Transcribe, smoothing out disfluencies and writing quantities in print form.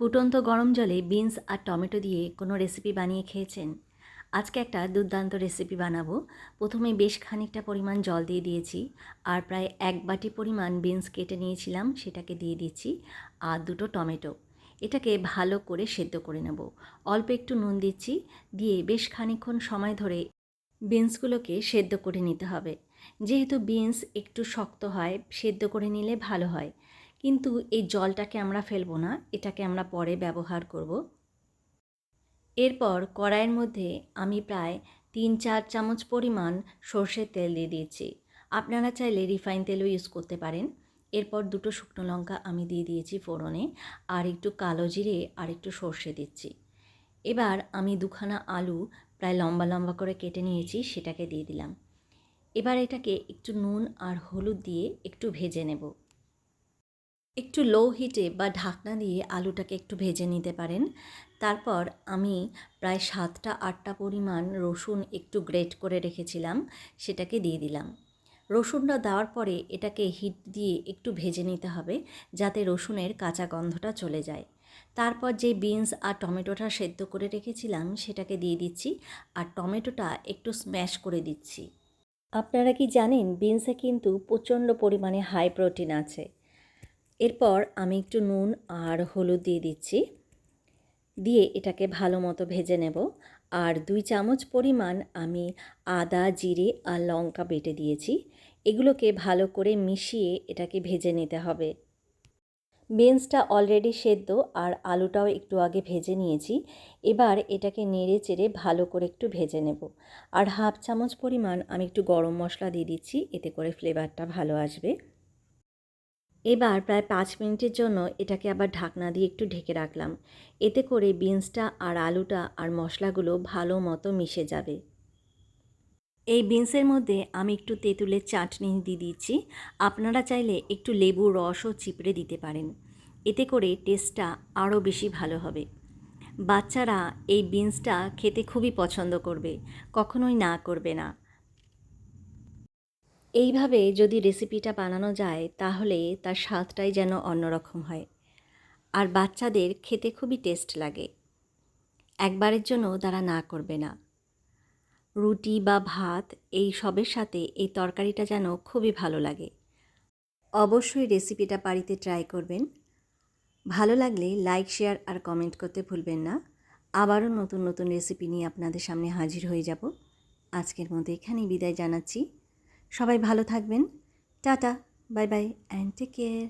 ফুটন্ত গরম জলে বিনস আর টমেটো দিয়ে কোনো রেসিপি বানিয়ে খেয়েছেন? আজকে একটা দুর্দান্ত রেসিপি বানাবো। প্রথমে বেশ খানিকটা পরিমাণ জল দিয়ে দিয়েছি, আর প্রায় 1 বাটি পরিমাণ বিনস কেটে নিয়েছিলাম সেটাকে দিয়ে দিচ্ছি, আর 2টো টমেটো। এটাকে ভালো করে সেদ্ধ করে নেব। অল্প একটু নুন দিচ্ছি, দিয়ে বেশ খানিকক্ষণ সময় ধরে বিনসগুলোকে সেদ্ধ করে নিতে হবে। যেহেতু বিনস একটু শক্ত হয়, সেদ্ধ করে নিলে ভালো হয়। কিন্তু এই জলটাকে আমরা ফেলবো না, এটাকে আমরা পরে ব্যবহার করব। এরপর কড়াইয়ের মধ্যে আমি প্রায় 3-4 চামচ পরিমাণ সর্ষের তেল দিয়ে দিয়েছি। আপনারা চাইলে রিফাইন তেলও ইউজ করতে পারেন। এরপর 2টো শুকনো লঙ্কা আমি দিয়ে দিয়েছি ফোড়নে, আর একটু কালো জিরে আর একটু সর্ষে দিচ্ছি। এবার আমি 2খানা আলু প্রায় লম্বা লম্বা করে কেটে নিয়েছি, সেটাকে দিয়ে দিলাম। এবার এটাকে একটু নুন আর হলুদ দিয়ে একটু ভেজে নেব। একটু লো হিটে বা ঢাকনা দিয়ে আলুটাকে একটু ভেজে নিতে পারেন। তারপর আমি প্রায় 7টা-8টা পরিমাণ রসুন একটু গ্রেট করে রেখেছিলাম, সেটাকে দিয়ে দিলাম। রসুনটা দেওয়ার পরে এটাকে হিট দিয়ে একটু ভেজে নিতে হবে, যাতে রসুনের কাঁচা গন্ধটা চলে যায়। তারপর যে বিনস আর টমেটোটা সেদ্ধ করে রেখেছিলাম সেটাকে দিয়ে দিচ্ছি, আর টমেটোটা একটু স্ম্যাশ করে দিচ্ছি। আপনারা কি জানেন, বিনসে কিন্তু প্রচণ্ড পরিমাণে হাই প্রোটিন আছে। এরপর আমি একটু নুন আর হলুদ দিয়ে দিচ্ছি, দিয়ে এটাকে ভালো মতো ভেজে নেব। আর 2 চামচ পরিমাণ আমি আদা, জিরে আর লঙ্কা বেটে দিয়েছি। এগুলোকে ভালো করে মিশিয়ে এটাকে ভেজে নিতে হবে। বিনসটা অলরেডি সেদ্ধ, আর আলুটাও একটু আগে ভেজে নিয়েছি। এবার এটাকে নেড়ে চেড়ে ভালো করে একটু ভেজে নেব। আর 1/2 চামচ পরিমাণ আমি একটু গরম মশলা দিয়ে দিচ্ছি, এতে করে ফ্লেভারটা ভালো আসবে। এবার প্রায় 5 মিনিটের জন্য এটাকে আবার ঢাকনা দিয়ে একটু ঢেকে রাখলাম। এতে করে বিনসটা আর আলুটা আর মশলাগুলো ভালো মতো মিশে যাবে। এই বিনসের মধ্যে আমি একটু তেঁতুলের চাটনি দিয়ে দিচ্ছি। আপনারা চাইলে একটু লেবুর রসও চিপড়ে দিতে পারেন। এতে করে টেস্টটা আরও বেশি ভালো হবে। বাচ্চারা এই বিনসটা খেতে খুবই পছন্দ করবে, কখনোই না করবে না। এইভাবে যদি রেসিপিটা বানানো যায় তাহলে তার স্বাদটাই যেন অন্যরকম হয়, আর বাচ্চাদের খেতে খুবই টেস্ট লাগে। একবারের জন্য তারা না করবে না। রুটি বা ভাত এই সবের সাথে এই তরকারিটা যেন খুবই ভালো লাগে। অবশ্যই রেসিপিটা বাড়িতে ট্রাই করবেন। ভালো লাগলে লাইক, শেয়ার আর কমেন্ট করতে ভুলবেন না। আবারও নতুন নতুন রেসিপি নিয়ে আপনাদের সামনে হাজির হয়ে যাব। আজকের মতো এখানেই বিদায় জানাচ্ছি। সবাই ভালো থাকবেন। Tata, bye bye and take care.